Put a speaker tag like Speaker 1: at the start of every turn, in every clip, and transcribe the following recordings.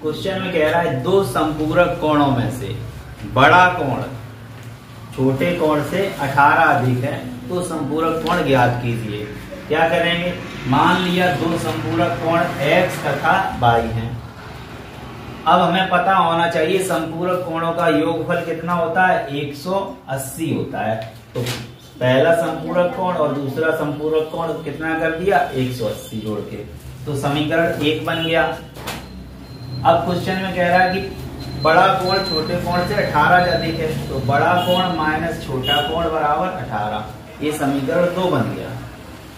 Speaker 1: Question में कह रहा है दो संपूरक कोणों में से बड़ा कोण छोटे कोण से 18 अधिक है तो संपूरक कोण ज्ञात कीजिए। क्या करेंगे, मान लिया दो संपूरक कोण x तथा y हैं। अब हमें पता होना चाहिए संपूरक कोणों का योगफल कितना होता है, 180 होता है। तो पहला संपूरक कोण और दूसरा संपूरक कोण कितना कर दिया, 180 जोड़ के, तो समीकरण 1 बन गया। अब क्वेश्चन में कह रहा है कि बड़ा कोण छोटे कोण से 18 से अधिक है, तो बड़ा कोण माइनस छोटा कोण बराबर 18, ये समीकरण 2 बन गया।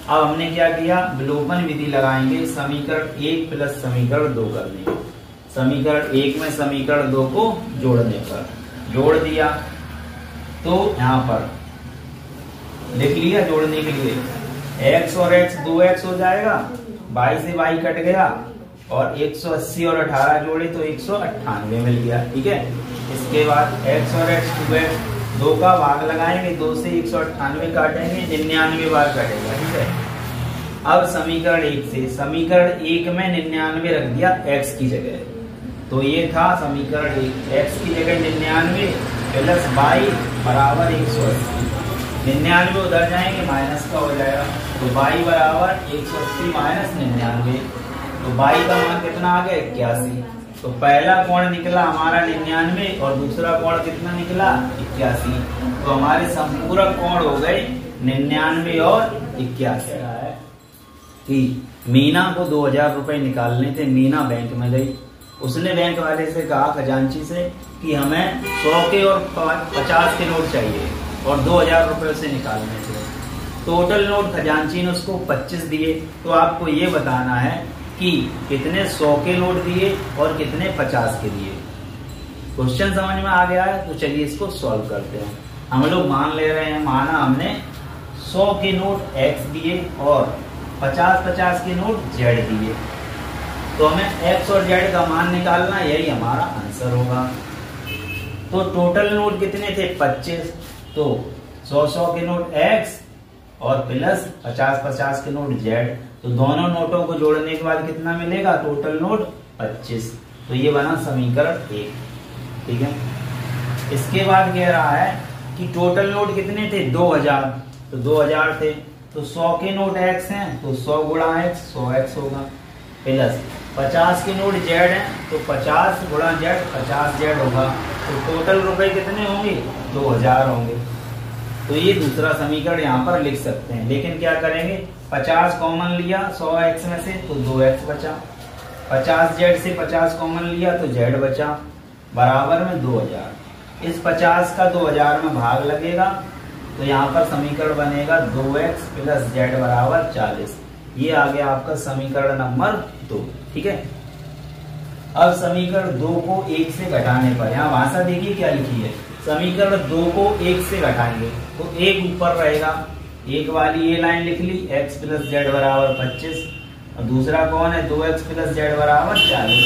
Speaker 1: अब हमने क्या किया, विलोपन विधि लगाएंगे, समीकरण 1 प्लस समीकरण 2 कर देंगे। समीकरण 1 में समीकरण 2 को जोड़ने पर जोड़ दिया, तो यहाँ पर लिख लिया जोड़ने के लिए, x और x 2x हो जाएगा, y से y कट गया और 180 और 18 जोड़े तो 198 मिल गया। ठीक है, इसके बाद x और x 2x 2 का भाग लगाएंगे, 2 से 198 काटेंगे, 99 बार कटेगा। ठीक है, अब समीकरण 1 से समीकरण 1 में 99 रख दिया x की जगह, तो ये था समीकरण 1, x की जगह 99 प्लस y बराबर 180, 99 उधर जाएंगे माइनस का हो जाएगा, तो y बराबर 180 माइनस 99, तो y का मान कितना आ गया, 81। तो पहला कोण निकला हमारा 99 और दूसरा कोण कितना निकला, 81। तो हमारे संपूरक कोण हो गए 99 और 81। कि मीना को 2000 रुपए निकालने थे, मीना बैंक में गई, उसने बैंक वाले से कहा, खजांची से, कि हमें 100 के और 50 के नोट चाहिए और 2000 रुपए से निकालने थे। टोटल नोट खजांची ने उसको 25 दिए। तो आपको ये बताना है कि कितने 100 के नोट दिए और कितने 50 के दिए। क्वेश्चन समझ में आ गया है, तो चलिए इसको सॉल्व करते हैं। हम लोग मान ले रहे हैं, माना हमने 100 के नोट x दिए और 50-50 के नोट z दिए, तो हमें x और z का मान निकालना, यही हमारा आंसर होगा। तो टोटल नोट कितने थे, 25, तो 100-100 के नोट x और प्लस 50-50 के नोट z, तो दोनों नोटों को जोड़ने के बाद कितना मिलेगा, टोटल नोट 25। तो ये बना समीकरण 1। ठीक है, इसके बाद कह रहा है कि टोटल नोट कितने थे, 2000, तो 2000 थे, तो 100 के नोट x हैं, तो 100 गुणा x 100x होगा, प्लस 50 के नोट z हैं, तो 50 गुणा z 50z होगा, तो टोटल रुपए कितने होंगे, 2000 होंगे। तो ये दूसरा समीकरण यहाँ पर लिख सकते हैं, लेकिन क्या करेंगे, 50 कॉमन लिया 100x में से, तो 2x बचा, 50z से 50 कॉमन लिया तो z बचा, बराबर में 2000। इस 50 का 2000 में भाग लगेगा, तो यहाँ पर समीकरण बनेगा 2x प्लस z बराबर 40। ये आ गया आपका समीकरण नंबर 2। ठीक है, अब समीकरण 2 को 1 से घटाने पर, यहाँ भाषा देखिए क्या लिखी है, समीकरण 2 को 1 से घटाएंगे तो 1 ऊपर रहेगा, एक वाली ये लाइन लिख ली, x प्लस z बराबर 25, और दूसरा कौन है, 2x प्लस z बराबर 40।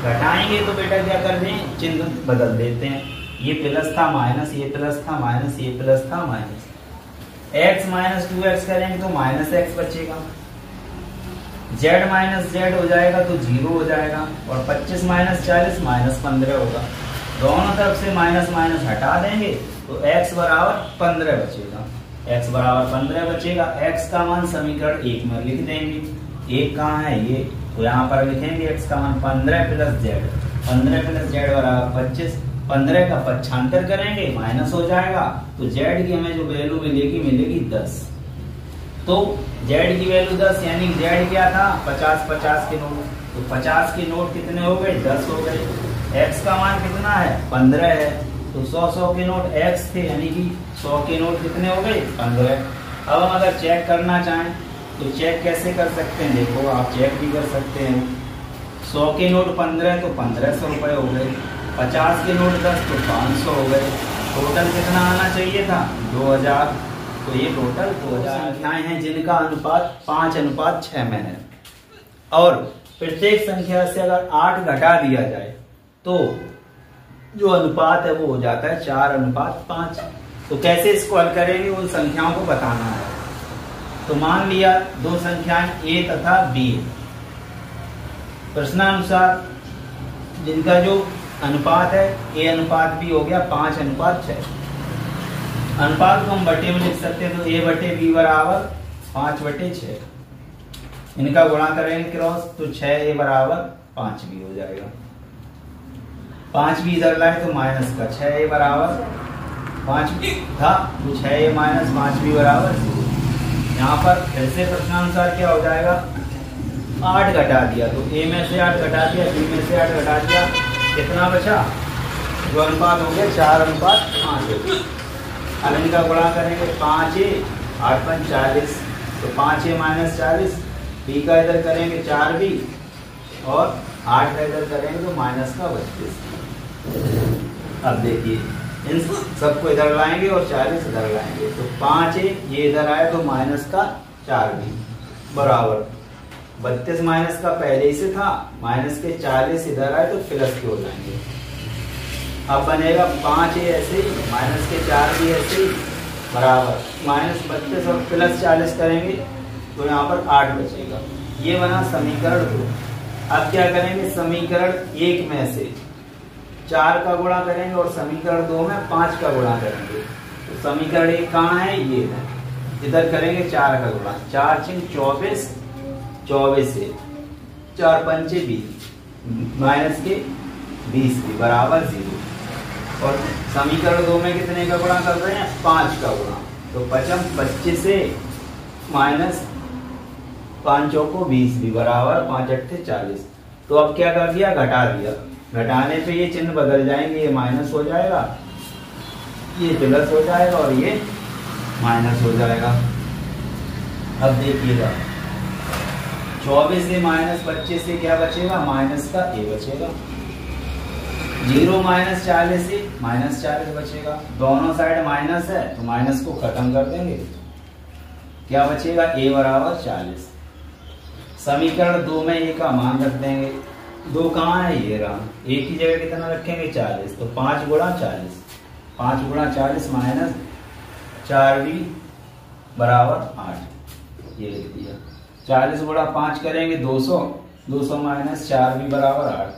Speaker 1: घटाएंगे तो बेटा क्या कर दें, चिन्ह बदल देते हैं, ये प्लस था माइनस, ये प्लस था माइनस, ये प्लस था माइनस, x माइनस 2x करेंगे तो माइनस x बचेगा, z माइनस z हो जाएगा तो 0 हो जाएगा, और 25 माइनस 40 माइनस 15 होगा। दोनों तरफ से माइनस माइनस हटा देंगे तो x बराबर 15 बचेगा, x बराबर 15 बचेगा। x का मान समीकरण 1 में लिख देंगे, 1 कहाँ है ये, तो यहाँ पर लिखेंगे x का मान 15 प्लस z, 15 प्लस z बराबर 25, 15 का पक्षांतर करेंगे माइनस हो जाएगा, तो z की हमें जो वैल्यू मिलेगी, मिलेगी 10। तो z की वैल्यू 10, यानी z क्या था, 50-50 के नोट, तो 50 के नोट कितने हो गए, 10 हो गए। x का मान कितना है, 15 है, तो 100-100 के नोट x थे, यानी कि 100 के नोट कितने हो गए, 15। अब हम अगर चेक करना चाहें तो चेक कैसे कर सकते हैं, देखो आप चेक भी कर सकते हैं। 100 के नोट 15 तो 1500 रुपए हो गए, 50 के नोट 10 तो 500 हो गए, टोटल कितना आना चाहिए था, 2000। तो ये टोटल 2000 संख्याएं हैं जिनका अनुपात 5:6 में है, और प्रत्येक संख्या से अगर 8 घटा दिया जाए तो जो अनुपात है वो हो जाता है 4:5। तो कैसे इसको हल करेंगे, उन संख्याओं को बताना है। तो मान लिया दो संख्याएं a तथा b, प्रश्नानुसार जिनका जो अनुपात है ए अनुपात बी हो गया 5:6। अनुपात को हम बटे में लिख सकते हैं, तो ए बटे बी बराबर 5/6। इनका गुणा करेंगे क्रॉस तो 6a बराबर 5b हो जाएगा। 5b इधर लाए तो माइनस का 6a बराबर 5b था, तो 6a माइनस 5b बराबर 0। यहाँ पर फिर से प्रश्नानुसार क्या हो जाएगा, 8 घटा दिया तो a में से 8 घटा दिया, b में से 8 घटा दिया, कितना बचा, जो अनुपात हो गया 4:5। अब इनका गुणा करेंगे 5a 8×5 = 40, तो 5a माइनस 40, b का इधर करेंगे 4b और 8 का इधर करेंगे तो माइनस का 32। अब देखिए इन सबको इधर लाएंगे और 40 इधर लाएंगे, तो 5a ये इधर आया तो माइनस का 4b बराबर 32 माइनस का पहले ही से था, माइनस के 40 इधर आए तो प्लस के हो जाएंगे। अब बनेगा 5a ऐसे ही, माइनस के 4b ऐसे ही बराबर -32 और प्लस 40 करेंगे तो यहाँ पर 8 बचेगा। ये बना समीकरण 2। अब क्या करेंगे, समीकरण 1 में से 4 का गुणा करेंगे और समीकरण 2 में 5 का गुणा करेंगे। तो समीकरण 1 कहाँ है, ये है, इधर करेंगे 4 का गुणा, 4 × 24, 24 से 4×5 = 20 माइनस के 20 भी बराबर 0। और समीकरण 2 में कितने का गुणा कर रहे हैं, 5 का गुणा, तो 25 से माइनस 5 को 20 भी बराबर 5×8 = 40। तो अब क्या कर दिया, घटा दिया, घटाने पे ये चिन्ह बदल जाएंगे, ये माइनस हो जाएगा, ये प्लस हो जाएगा और ये माइनस हो जाएगा। अब देखिएगा 24 से -25 से क्या बचेगा, माइनस का a बचेगा। 0 - 40 से -40 बचेगा, दोनों साइड माइनस है तो माइनस को खत्म कर देंगे, क्या बचेगा, a बराबर 40। समीकरण 2 में a का मान रख देंगे, 2 कहाँ है, ये रहा, a की जगह कितना रखेंगे 40, तो 5 × 40, 5 × 40 माइनस 4b बराबर 8, ये लिख दिया। 40 × 5 करेंगे 200, 200 माइनस 4b बराबर 8,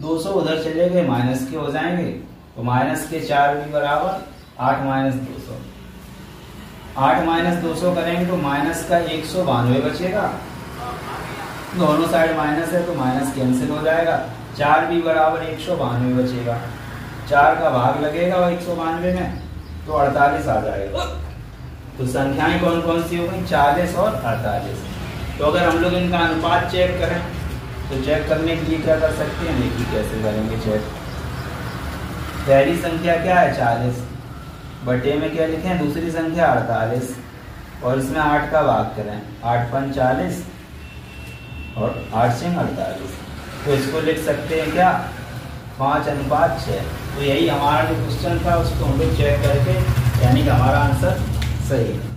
Speaker 1: 200 उधर चले गए माइनस के हो जाएंगे, तो माइनस के 4b बराबर 8 - 200, 8 - 200 करेंगे तो माइनस का 192 बचेगा, दोनों साइड माइनस है तो माइनस कैंसिल हो जाएगा, 4b बराबर 192 बचेगा, 4 का भाग लगेगा और 192 में तो 48 आ जाएगा। तो संख्याएं कौन कौन सी हो गई, 40 और 48। तो अगर हम लोग इनका अनुपात चेक करें तो चेक करने के लिए क्या कर सकते हैं, देखिए कैसे करेंगे चेक। पहली संख्या क्या है 40, बटे में क्या लिखें, दूसरी संख्या 48 और इसमें 8 का भाग करें, 8×5 = 40 और 8 से 48, तो इसको लिख सकते हैं क्या, 5:6। तो यही हमारा जो क्वेश्चन था उसको हम लोग चेक करके, यानी कि हमारा आंसर सही है।